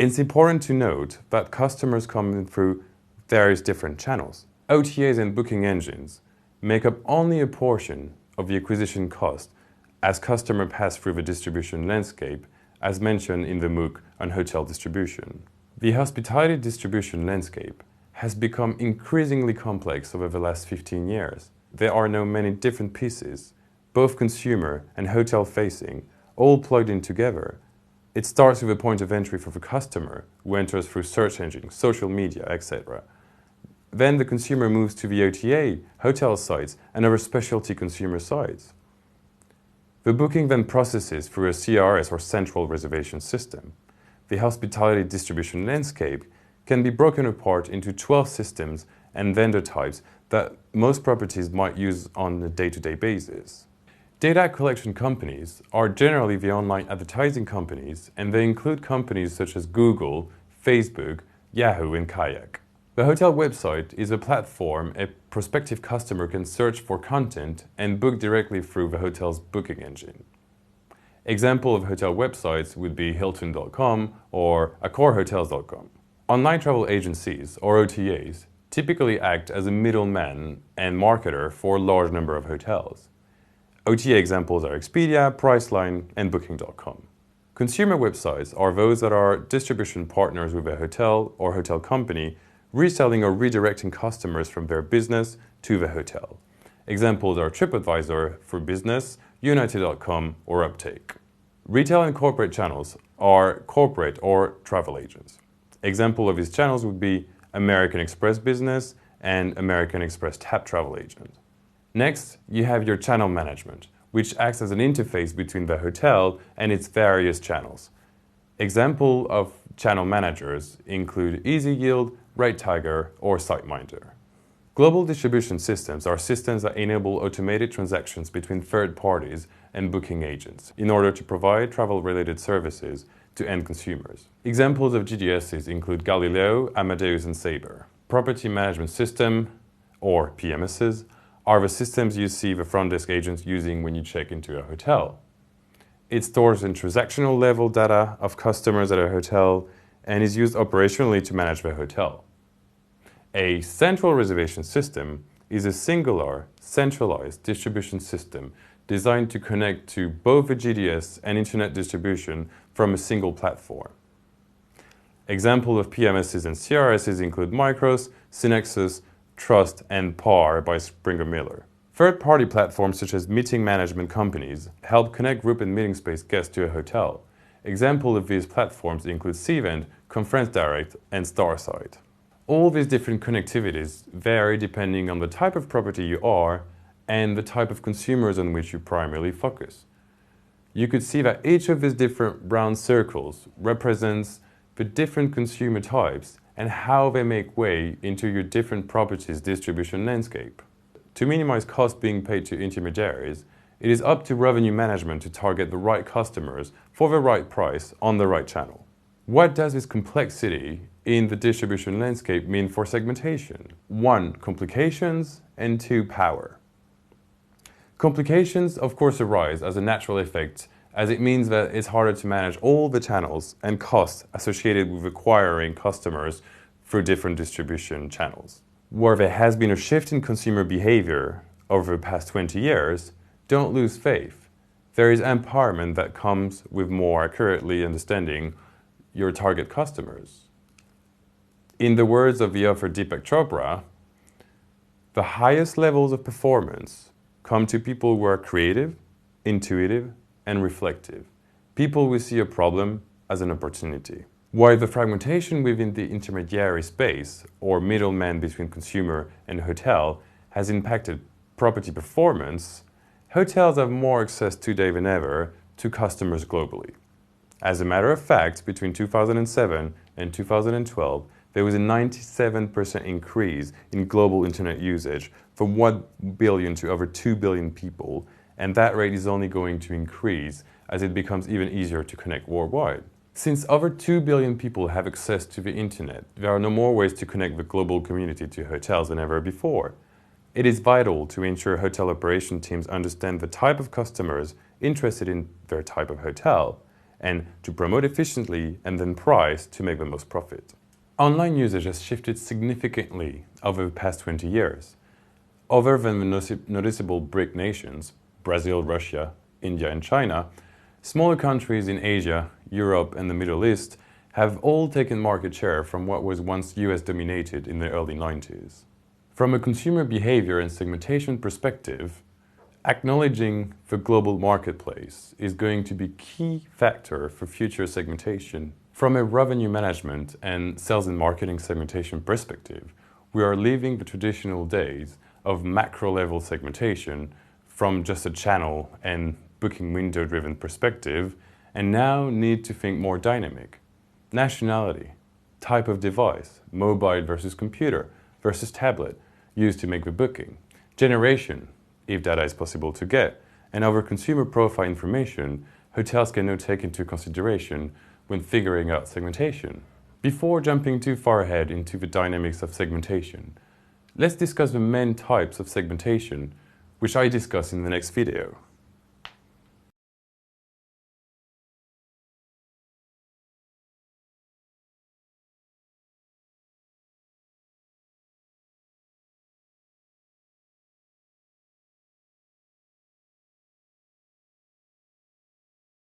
It's important to note that customers come in through various different channels. OTAs and booking engines make up only a portion of the acquisition cost as customers pass through the distribution landscape, as mentioned in the MOOC on hotel distribution. The hospitality distribution landscape has become increasingly complex over the last 15 years. There are now many different pieces, both consumer and hotel-facing, all plugged in together. It starts with a point of entry for the customer, who enters through search engines, social media, etc. Then the consumer moves to the OTA, hotel sites, and other specialty consumer sites. The booking then processes through a CRS or central reservation system. The hospitality distribution landscape can be broken apart into 12 systems and vendor types that most properties might use on a day-to-day basis. Data collection companies are generally the online advertising companies, and they include companies such as Google, Facebook, Yahoo, and Kayak. The hotel website is a platform a prospective customer can search for content and book directly through the hotel's booking engine. Example of hotel websites would be Hilton.com or AccorHotels.com. Online travel agencies, or OTAs, typically act as a middleman and marketer for a large number of hotels. OTA examples are Expedia, Priceline, and Booking.com. Consumer websites are those that are distribution partners with a hotel or hotel company, reselling or redirecting customers from their business to the hotel. Examples are TripAdvisor for business, United.com, or Uptake. Retail and corporate channels are corporate or travel agents. Example of these channels would be American Express Business and American Express Tap Travel Agent. Next, you have your channel management, which acts as an interface between the hotel and its various channels. Example of channel managers include EasyYield, RateTiger, or SiteMinder. Global distribution systems are systems that enable automated transactions between third parties and booking agents in order to provide travel-related services to end consumers. Examples of GDSs include Galileo, Amadeus, and Sabre. Property management system, or PMSs, are the systems you see the front desk agents using when you check into a hotel. It stores in transactional level data of customers at a hotel and is used operationally to manage the hotel. A central reservation system is a singular, centralized distribution system designed to connect to both the GDS and internet distribution from a single platform. Examples of PMSs and CRSs include Micros, Synexus, Trust, and PAR by Springer Miller. Third-party platforms such as meeting management companies help connect group and meeting space guests to a hotel. Examples of these platforms include Cvent, Conference Direct, and Starsight. All these different connectivities vary depending on the type of property you are and the type of consumers on which you primarily focus. You could see that each of these different round circles represents the different consumer types and how they make way into your different properties' distribution landscape. To minimize costs being paid to intermediaries, it is up to revenue management to target the right customers for the right price on the right channel. What does this complexity in the distribution landscape mean for segmentation? 1. Complications, and 2. Power. Complications, of course, arise as a natural effect, as it means that it's harder to manage all the channels and costs associated with acquiring customers through different distribution channels. Where there has been a shift in consumer behavior over the past 20 years, don't lose faith. There is empowerment that comes with more accurately understanding your target customers. In the words of the author Deepak Chopra, the highest levels of performance come to people who are creative, intuitive, and reflective. People who see a problem as an opportunity. While the fragmentation within the intermediary space, or middleman between consumer and hotel, has impacted property performance, hotels have more access today than ever to customers globally. As a matter of fact, between 2007 and 2012, there was a 97% increase in global internet usage from 1 billion to over 2 billion people, and that rate is only going to increase as it becomes even easier to connect worldwide. Since over 2 billion people have access to the internet, there are no more ways to connect the global community to hotels than ever before. It is vital to ensure hotel operation teams understand the type of customers interested in their type of hotel, and to promote efficiently and then price to make the most profit. Online usage has shifted significantly over the past 20 years. Other than the noticeable BRIC nations, Brazil, Russia, India and China, smaller countries in Asia, Europe and the Middle East have all taken market share from what was once US dominated in the early 90s. From a consumer behavior and segmentation perspective, acknowledging the global marketplace is going to be a key factor for future segmentation. From a revenue management and sales and marketing segmentation perspective, we are leaving the traditional days of macro-level segmentation from just a channel and booking window-driven perspective, and now need to think more dynamic. Nationality, type of device, mobile versus computer versus tablet, used to make the booking, generation, if data is possible to get, and other consumer profile information hotels can now take into consideration when figuring out segmentation. Before jumping too far ahead into the dynamics of segmentation, let's discuss the main types of segmentation, which I discuss in the next video.